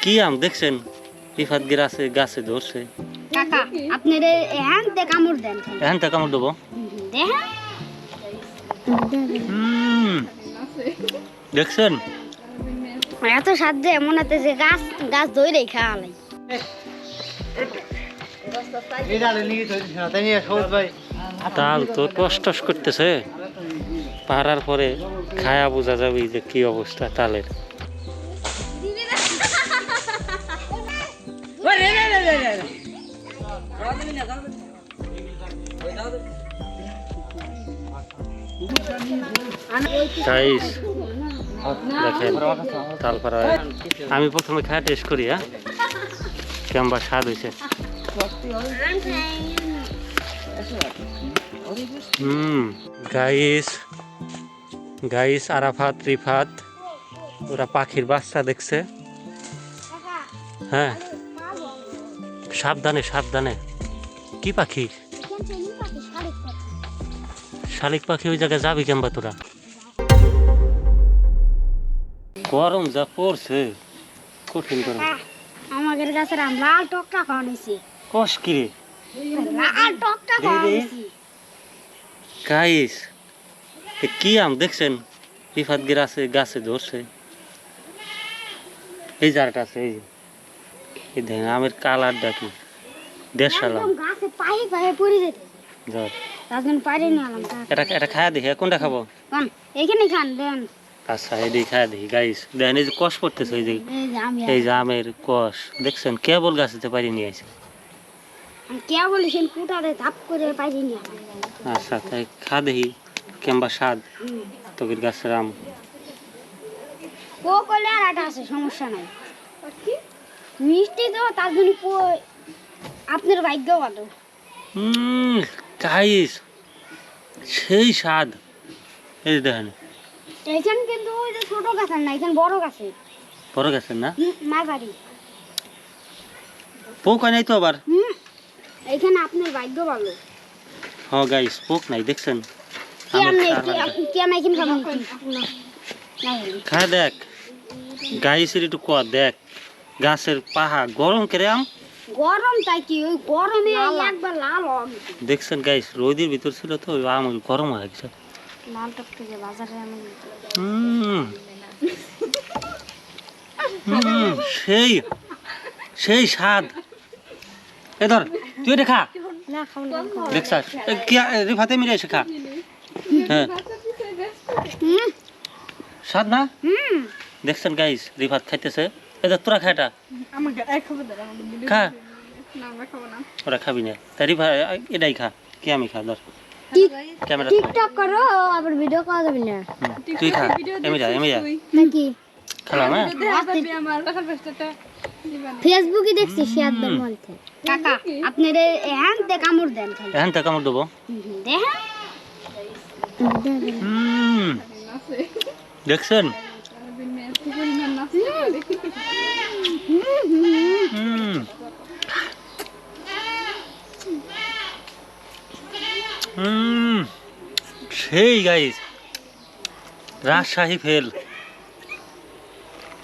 কি আম দেখছেন? রিফাত গাছে গাছে ধরছে। কাকা আপনার এখান থেকে কামড় দেন এখান থেকে কামড় দেবো। দেখেন দেখছেন? এত সাধ্যে মনে হচ্ছে যে গাছ গাছ ধরেই খাওয়া লাই। তাল তো টস টস করতেছে, পাড়ার পরে খায়া বোঝা যাবে যে কি অবস্থা তালের। গাইস দেখেন তাল পাড়া। আমি প্রথমে খায়া টেস্ট করি, হ্যাঁ কেমন স্বাদ হয়েছে। গাইস গাইস আরাফাত রিফাত ওরা পাখির বাচ্চা দেখছে। হ্যাঁ সাবধানে সাবধানে। কি পাখি? শালিক পাখি। ওই জায়গায় যাবি কেমবা তোরা? গরম যা পড়ছে, কঠিন গরম। আমাদের গাছের আম লাল টকটা খাওয়া নিছি। কষ কি রে? লাল টকটা খাওয়া নিছি। গাইস কি আম দেখছেন? রিফাত গাছে ধরছে। এই জারটা আছে, এই দেখেন আমের কালারটা কি দেশাল আম। গাছে পায়ে পায়ে পড়ে যেতে ধর তাজন পারে নি আলাম। এটা খায়া দেখি, কোনটা খাবো? কোন এইখানে খান দেন। আচ্ছা এদিকে খায়া দেখি। গাইস দেখেন এই যে কষ পড়তেছে, এই যে এই যে আমি এই যে আমের কষ দেখছেন, কেবল গাছেতে পারি নিয়ে আসে। কে বলেছেন কুটারে ধাপ করে পাইনি নি আলাম। আচ্ছা তাই খা দেখি কেমবা স্বাদ তোর গাছের আম। ও কইলে আর একটা আছে, সমস্যা নাই। মিষ্টি তো তার জন্য আপনার ভাগ্য ভালো। গাইস সেই স্বাদ। এই দেখেন এইখান কিন্তু ওই যে ছোট গাছ না, এখানে বড় গাছে। বড় গাছের না? মার বাড়ি। পোক হয় নাই তো আবার? এইখানে আপনার ভাগ্য ভালো। হ গাইস পোক নাই দেখছেন। কি আমনে কি আমি এখানে খাবো না। খা দেখ গাইসের একটু কর দেখ, গাছের পাহা গরম করে আম। গরম তাই কি ওই গরমে একবার লাল হবে। দেখছেন গাইস রোদের ভিতর ছিল তো ওই আম গরম হয়ে গেছে। লাল টকটকে বাজারে আমি সেই সেই স্বাদ। এ ধর তুই এটা খা। না খাও না। দেখছাস কি রিফাতে মিলে এসে খা। হ্যাঁ স্বাদ না? দেখছেন গাইস রিফাত খাইতেছে। এটা তোরা খাটা আমাকে খাবো দাঁড়া আমাকে খা। না আমরা খাবো না। ওরা খাবি না তাই রিফা এটাই খা। কি আমি খা ধর ক্যামেরা। টিকটক করো আবার ভিডিও করা যাবে না। তুই খা। এমনি যা নাকি খেলাম। হ্যাঁ ফেসবুকে দেখছি শেয়ার দেন বলতে। কাকা আপনার এখান থেকে কামড় দেন খালি। এখান থেকে কামড় দেবো। দেখেন দেখছেন? সেই guys Rajshahi fail.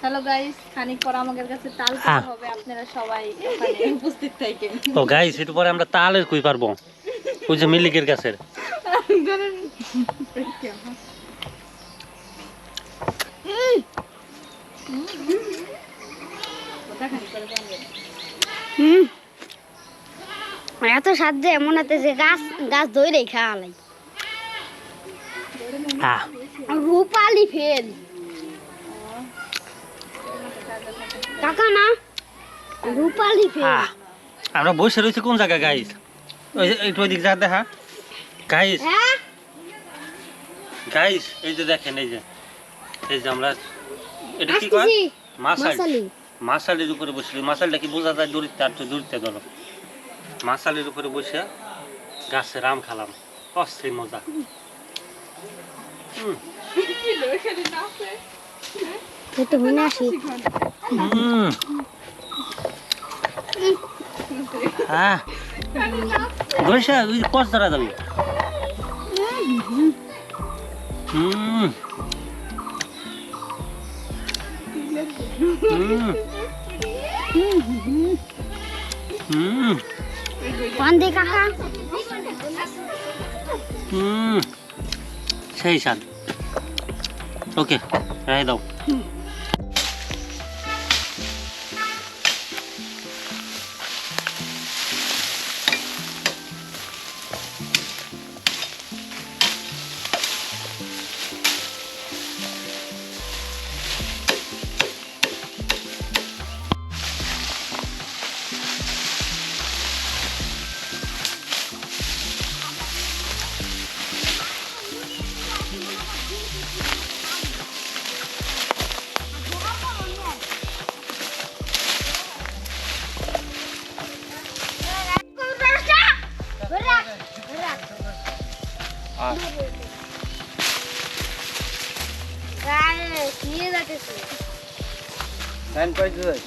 Hello guys, খানিক পর আমাদের কাছে তাল পাওয়া হবে, আপনারা সবাই এখানে উপস্থিত থাকেন। ও গাইস একটু পরে আমরা তালের কই পারবো, ওই যে মিলিকের গাছের। এত সাধ্যে মনে হচ্ছে যে গাছ গাছ ধরেই খাওয়া লাই। রূপালি ফেল কাকা না, রূপালি ফেল। আমরা বসে রয়েছি কোন জায়গায় গাইস? ওই একটু ওইদিক যা দেখা গাইস। গাইস এই যে দেখেন এই যে আমরা এটা কি কয় মাছালি। মাছালির উপরে বসে, মাছালিটা কি বোঝা যায় দূরত্বে? আর তো দূরত্বে ধরো। মাছালির উপরে বসে গাছের আম খালাম, অস্থির মজা। হ্যাঁ বসে ওই কষ ধরা যাবি। কান্দে কাকা সেই স্বাদ ওকে রেখে দাও নিয়ে যাচ্ছে লাইন পাইতে যাই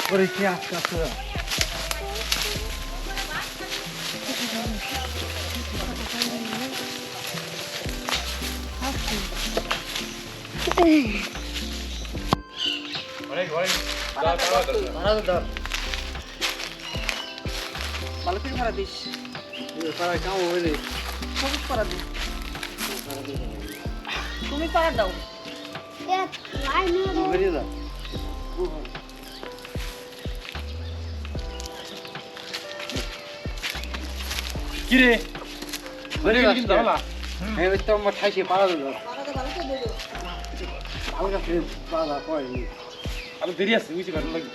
করে কি আজকে আছে ভালো করে ভাড়া দিস পাড়ায় কাম হইলে সবুজ করা দিস তুমি পাড়া দাও বেরিয়ে যা কিরে বেরিয়ে কিন্তু দাও না হ্যাঁ ওই তো আমার ঠাইছে পাড়া দিল হালকা ফিরে পাড়া পড়েনি আমি দেরি আছে বুঝতে পারলাম লাগবে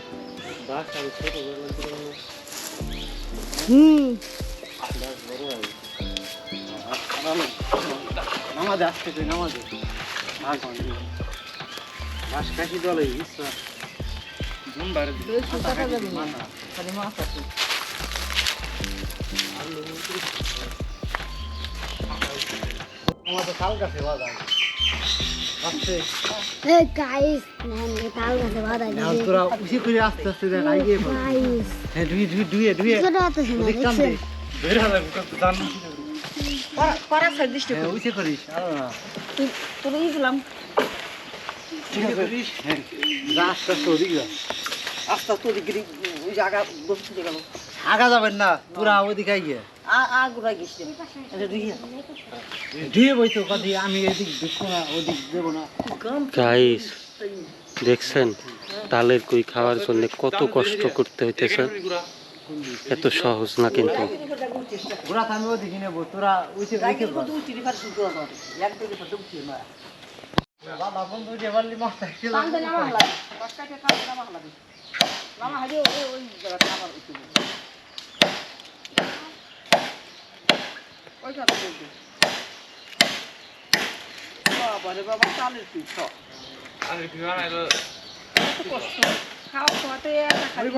নামাজে আসতে তুই নামাজে বাস কাশি দলে ইচ্ছা ঘুম বাইরে খালি মাছ আছে আমাদের কাল কাছে বাজার আসছে গাইস তাল গাছে বাধা now দিয়েছে তোরা উসি করে আস্তে আস্তে দেখ আইয়ে পড় গাইস হ্যাঁ দুই ছোট আছে না ওদিক টান দে বের হবে জান পাড়া সাইড দিস হ্যাঁ উসি করিস আরো না তোর ই দিলাম ঠিক আছে হ্যাঁ যা আস্তে আস্তে ওদিক যা আস্তে আস্তে ওদিকে ওই জায়গা বসে গেল আগা যাবেন না পুরা ওদিকে আইয়ে গুড়া গেছে ধুয়ে বইতো কদি আমি এদিক দেখবো না ওদিক দেবো না গাইস দেখছেন তালের কুই খাওয়ার জন্য কত কষ্ট করতে হইতেছে এত সহজ না কিন্তু ঘোরা আমি ওদিকে নেবো তোরা উইতে রেখে পড় বাবা বন্ধু যে বললি মাছ বাবা চালের পিঠ আমি পিঠা নাই তো খাওয়া খাওয়াতে খালি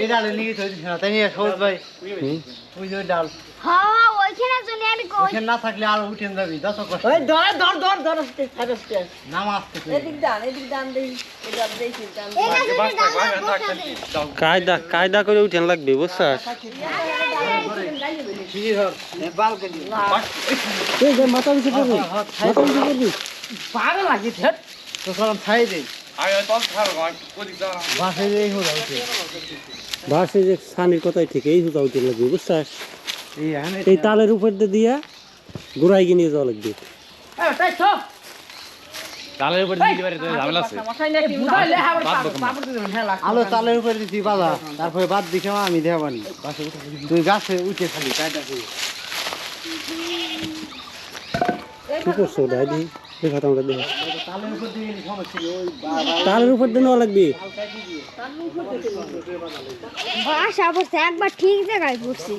এই ডালে নিয়ে তো দিছ না তাই নিয়ে সহজ ভাই ওই যে ডাল হ্যাঁ ওইখানে চলে আমি কই ওখানে না থাকলে আর উঠেন যাবি 10 কষ্ট ওই ধর আসতে নাম আসতে এদিক দান দেই এদিক দেই দান কায়দা করে উঠেন লাগবে বুঝছাস কি ধর বাল কেন এই যে মাথা নিচে করবি মাথা নিচে করবি পাগল লাগি ছেট তো সরম ছাই দে আমি তো খাবো ওদিক যা বাসে যেই হলো উঠে বাসে যে সানির কথাই ঠিক এই হুদা উঠে লাগবে বুঝছাস এই হানে এই তালের উপর দিয়ে দিয়া ঘুরাই গিয়ে নিয়ে যাওয়া লাগবে তাই তো তালের উপর দিতে পারে তো ঝামেলা আছে মশাই না কি বুঝাইলে আবার পাপড় দিবেন হ্যাঁ লাগ আলো তালের উপরে দিছি বাবা তারপরে বাদ দিছে আমি দেখাবানি তুই গাছে উঠে খালি কাটা করি কি করছো দাদি দেখা তো আমরা দেখা তালের উপর দিয়ে সমস্যা ওই তালের উপর দিয়ে নেওয়া লাগবে বাসা পড়ছে একবার ঠিক জায়গায় পড়ছি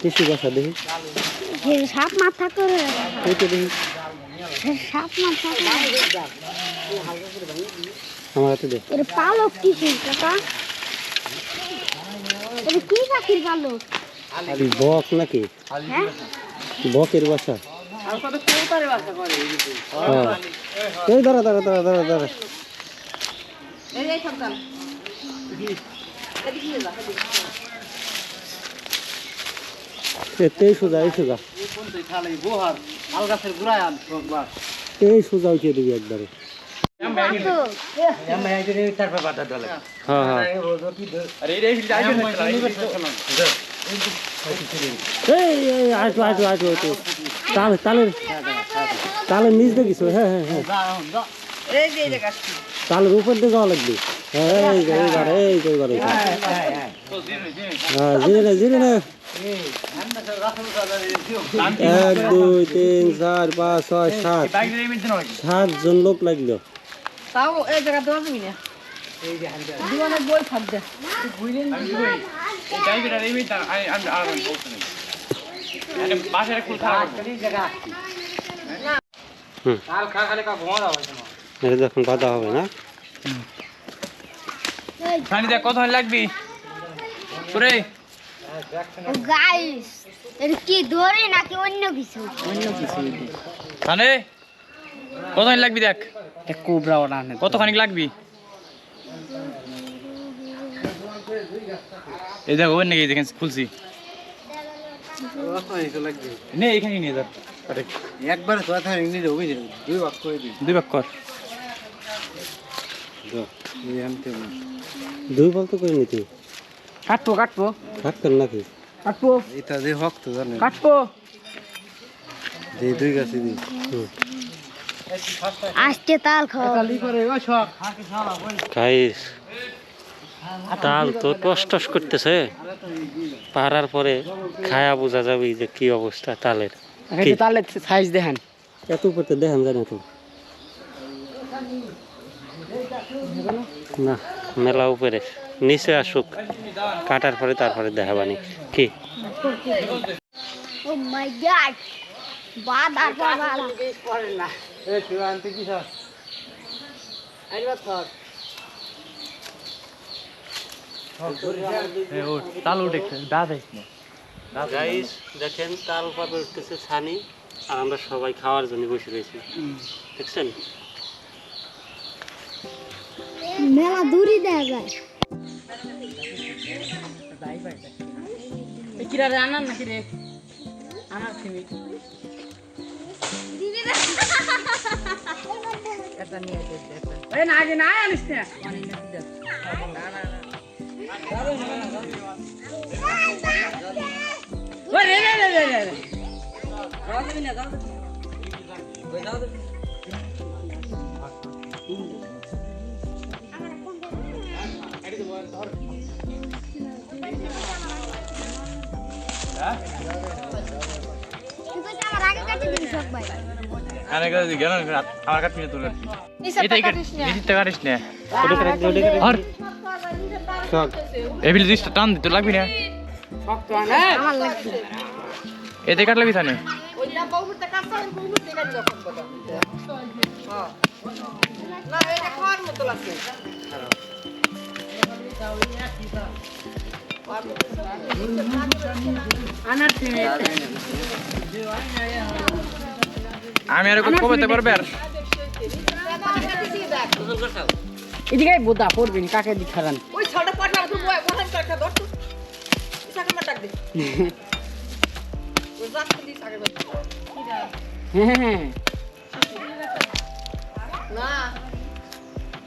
কিছু কথা দেখি সাপ মাথা করে এই তো দেখি সাপ মাথা আমার হাতে দেখ এর পালক কি কাকা এটা কি পাখির পালক বক নাকি হ্যাঁ বকের বাসা আর কত কৌতারে বাসা করে হ্যাঁ এই দাঁড়া এই সন্তান এদিকে যা এতেই সোজা কোন তুই খালি বোহার আল গাছের গুড়ায় আন একবার এই সোজা উঠিয়ে দিবি একবারে। তারপর বাধা দলে হ্যাঁ হ্যাঁ এই এই আসো আসো আসো আসো তালের নিচ দেখিস হ্যাঁ হ্যাঁ হ্যাঁ তালের উপর দিয়ে যাওয়া লাগবে হ্যাঁ এই জিরে না 1 2 3 4 5 6 7 জন লোক লাগলো তাও এই জায়গা দেওয়া যাবি না দিওয়ানে বই থাকবে এটা যখন বাধা হবে না কত লাগবি পুরে গাইস এটা কি ধরে নাকি অন্য কিছু কানে কতখানি লাগবি দেখ কোবরা ওরা আনে কতখানি লাগবি এই দেখো ওই নাকি দেখেন খুলছি নে এখানে নিয়ে যা একবার তো কথা নিয়ে যাও বুঝলি দুই ভাগ করে দিই দুই ভাগ কর দুই ভাগ তো করে নিতে কাটবো থাকতেন নাকি এটা যে হক তো জানেন কাটবো যে দুই গাছে দিই আজকে তাল খাও খাইস তাল তো টস করতেছে পাহাড়ার পরে খায়া বোঝা যাবে যে কি অবস্থা তালের তাহলে সাইজ দেখেন এত উপরে দেখেন যায় না তো না মেলা উপরে নিচে আসুক কাটার পরে তারপরে দেখাবানি কি ও মাই গড বাদা বাবা এই তুই আনতে কি স্যার আইবা থর তাল উঠে দাদা গাইস দেখেন তাল পাবে উঠতেছে ছানি আর আমরা সবাই খাওয়ার জন্য বসে রয়েছি দেখছেন মেলা দূরই দেখা যায় কিরা রে আনার নাকি রে আনার ফিমি এটা নিয়ে দে এই না আগে না আনিস না ওই রে রে রে রে যাও দিবি না যাও ওই যাও আমার আগে কাটি দিন সব ভাই আরে গাজি গেল আমার কাট পিনে তুলে এটাই কাট বেশি টাকা কাটিস না আর এবিল জিনিসটা টান দিতে লাগবি না আমার লাগবে এতে কাটলাবি তানে ওইটা বহুটা কাঁচা বহুটা কাটি যখন কথা হ্যাঁ না এটা খাওয়ার মতো লাগছে আমি আর কবে পারবে আর এদিকে বোদা পড়বেন কাকে দি খারান ওই ছটা পাটলা তুই বয় বহান কাকা ধর তো ইসাকে মাটাক দে ওই জাত দি সাগে ভাই হ্যাঁ না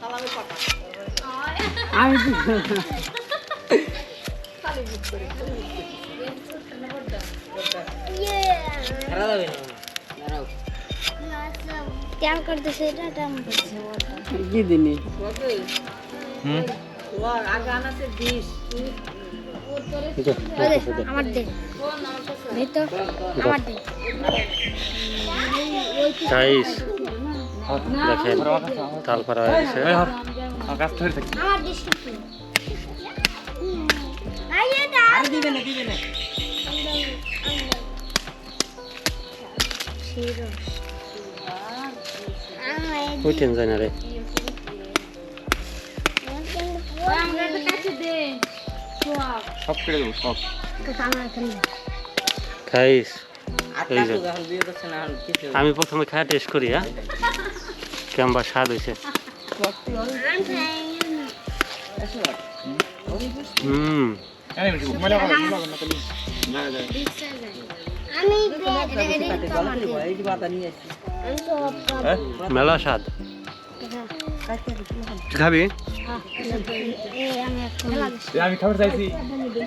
তালামে পাটা আমি খালি বুক করে क्या करते से এটা টাইম কি দিনি হুম ওর আগে আনাতে 20 আমার দে এই তো আমার দে গাইস দেখেন তাল পাড়া হয়েছে আমার কাছ ধরে থাকি আমার ডিস্ট্রিক্ট আই এটা আর দিবে না উঠেন যায় না রে সব কেটে দেবো সব খাইস এই যে আমি প্রথমে খাওয়া টেস্ট করি হ্যাঁ কেমন স্বাদ হয়েছে হুম আমি মেলা স্বাদ খাবি আমি খাবার চাইছি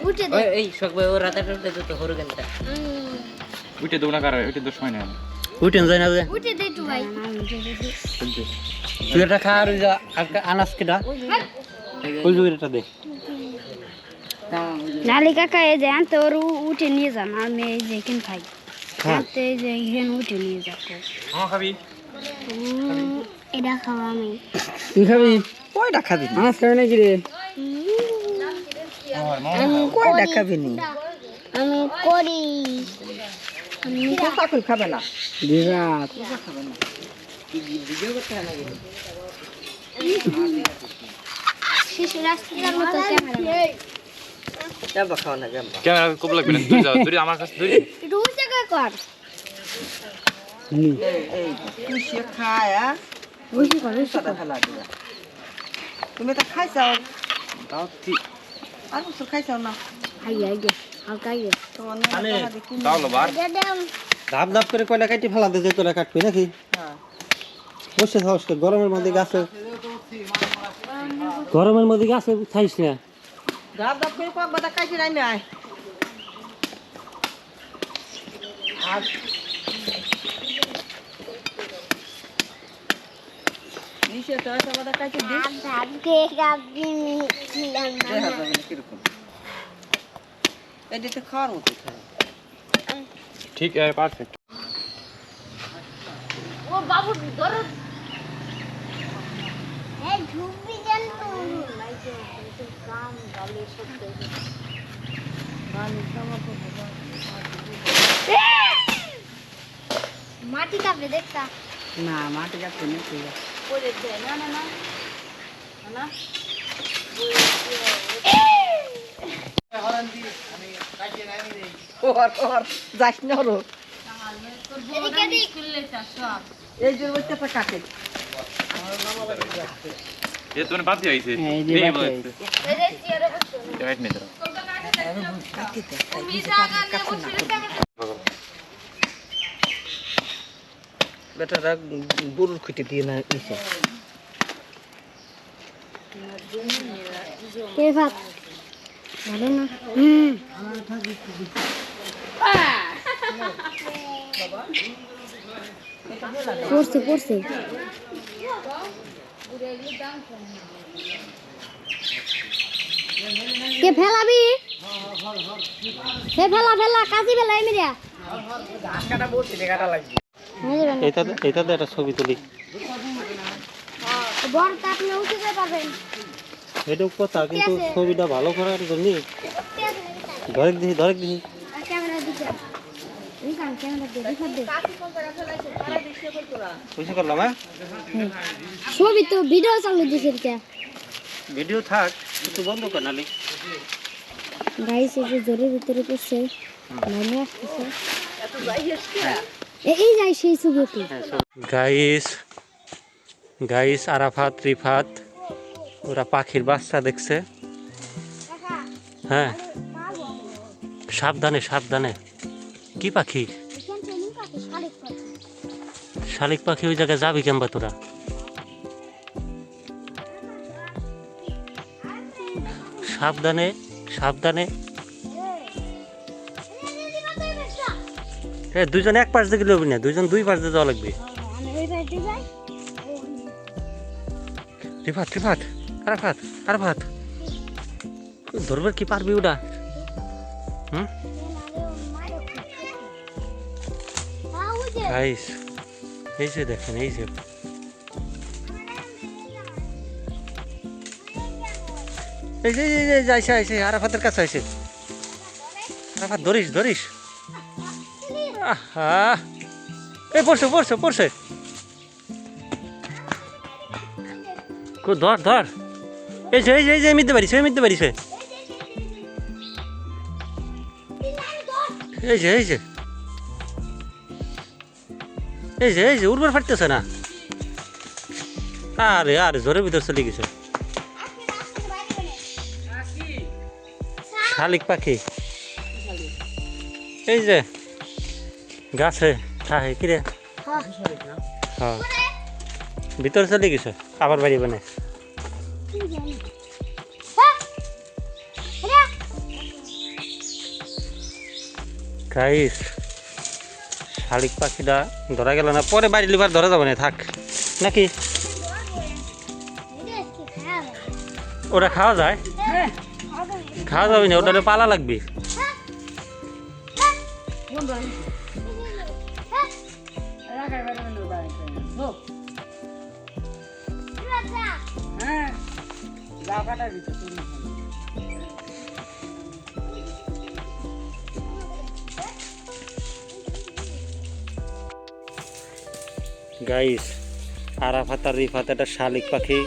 উঠে দে এই শোক ভাই ও রাতাটা উঠে তো হরু কেনটা উঠে দেবো না কারণ উঠে তো সময় নেই উঠেন যায় না যে উঠে দে একটু ভাই তুই এটা খা আর আনাস কেটা ওই জুড়িটা দে নালি কাকা এই যে আনতে ওর উঠে নিয়ে যান আমি এই যে এখানে খাই হ্যাঁ আনতে এই যে এখানে উঠে নিয়ে যাবো আমার খাবি এটা খাওয়া আমি তুই খাবি কয়টা খাবি আনাস খাবি নাকি রে কয়টা খাবি নি আমি করি সকল খাবে না বিরাট শিশু রাস্তার মতো ক্যামেরা যাবা খাওয়া না যাবা ক্যামেরা খুব লাগবে না তুই যাও তুই আমার কাছে তুই একটু উঠে কর এই তুই সে খায়া বুঝি কর সাদা ফেলা দিবা তুমি তো খাইছাও তাও ঠিক আর কিছু খাইছাও না খাই আগে হালকা আগে তোমার আনে। দাও লো বার ধাপ ধাপ করে কয়লা কাটি ফেলা দে যে তোরা কাটবি নাকি হ্যাঁ বসে থাকস গরমের মধ্যে গাছে গরমের মধ্যে গাছে খাইস না দাব দাব করে পাক বাদা কাটি নাই নাই আর নিচে তো এসব বাদা কাটি দিস দেখা যাবে না কিরকম এদিকে খাওয়ার মতো খায় ঠিক আছে পারফেক্ট ও বাবু ধরো এই ঢুকবি কেন কাম গালে সত্যি মাটি কাটবে দেখতা না মাটি কাটতে নেই পরে দে না না না না ওর যাস না রো এদিকে দিক এই যে ওইটা তো কাটে এ তুমি বাদ দিয়ে আইছে এই যে এই বাদ দিয়ে বলছে এই যে চেয়ারে বসো রাইট নে ধরো বেটারা গরুর খুঁটে দিয়ে না নিছে কে ভাত ভালো না পড়ছে পড়ছে কে ফেলাবি ফেলা ফেলা কাজী ফেলা এমিরিয়া এটাতে একটা ছবি তুলি বড় তা আপনি উঠে যেতে পারবেন এটাও কথা কিন্তু ছবিটা ভালো করার জন্য ধরেক দিহি ক্যামেরা দিকে এই কাম ক্যামেরা দিয়ে দেখা দে বুঝতে পারলাম হ্যাঁ ছবি তো ভিডিও চালু দিছে কে ভিডিও থাক একটু বন্ধ কর নালি গাইস এই যে জোরের ভিতরে পড়ছে লাইনে আসছে এই যাই সেই ছবিতে গাইস আরাফাত রিফাত ওরা পাখির বাচ্চা দেখছে হ্যাঁ সাবধানে সাবধানে কি পাখি শালিক পাখি ওই জায়গায় যাবি কেমবা তোরা সাবধানে সাবধানে দুজন এক পাশ দিকে লবি না দুজন দুই পাশ দিয়ে যাওয়া লাগবে রিফাত রিফাত আরাফাত আরাফাত ধরবার কি পারবি ওটা হুম গাইস এই যে দেখেন এই যে এই যে যাইছে আইছে আরাফাতের কাছে আইছে আরাফাত ধরিস ধরিস আহা এই পড়ছে পড়ছে পড়ছে ধর ধর এই যে এই যে মিলতে পারিস মিলতে পারিস এই যে এই যে এই যে এই যে উর্বর ফাটতেছে না আরে আরে জোরের ভিতর চলে গেছে শালিক পাখি এই যে গাছে থাকে কিরে হ্যাঁ হ্যাঁ ভিতরে চলে গেছে আবার বাড়ি বানাই কি জানি হ্যাঁ রে গাইস শালিক পাখিটা ধরা গেল না পরে বাড়ি লিবার ধরা যাবে না থাক নাকি এটা কি খায় ওটা খাওয়া যায় খাওয়া যাবে না ওটা পালা লাগবে গাইস আরাফাত আর রিফাত একটা শালিক পাখি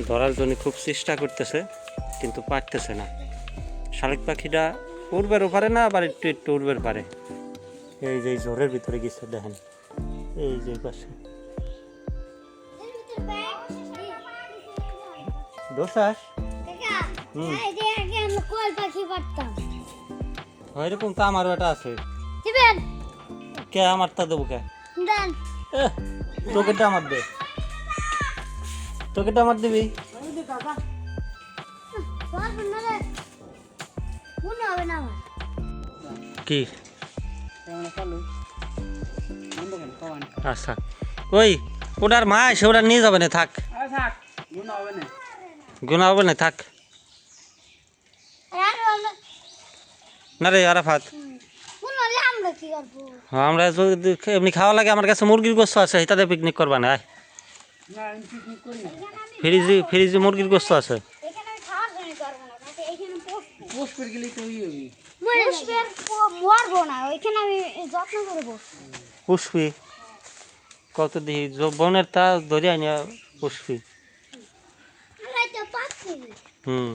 ধরার জন্য খুব চেষ্টা করতেছে কিন্তু পারতেছে না শালিক পাখিটা উড়বেরও পারে না আবার একটু একটু উড়বের পারে এই যে ঝোরের ভিতরে গেছে দেখেন এই যে পাশে দোসাস হুম কোয়েল পাখি পারতাম ওইরকম তো আমারও একটা আছে দিবেন কে আমার তা দেবো কে দেন তোকেটা আমার দে তোকেটা আমার দিবি পারবেন না রে মনে হবে না আমার কি আচ্ছা ওই ওটার মা এসে ওটা নিয়ে যাবে না থাক গুণা হবে না থাক না রে আরাফাত মনে হলে আমরা কি করবো হ্যাঁ আমরা যদি এমনি খাওয়া লাগে আমার কাছে মুরগির গোস্ত আছে তাদের পিকনিক করবা না আয়। ফ্রিজে মুরগির গোস্ত আছে এখানে আমি খাওয়ার জন্য করবো না তাতে এখানে পোস্ট গেলে তো ইয়ে মরবো না ওইখানে আমি যত্ন করে বসবো পুষ্পি কত দিই বনের তা ধরে আনিয়া পুষ্পি আমরা তো পাচ্ছি হুম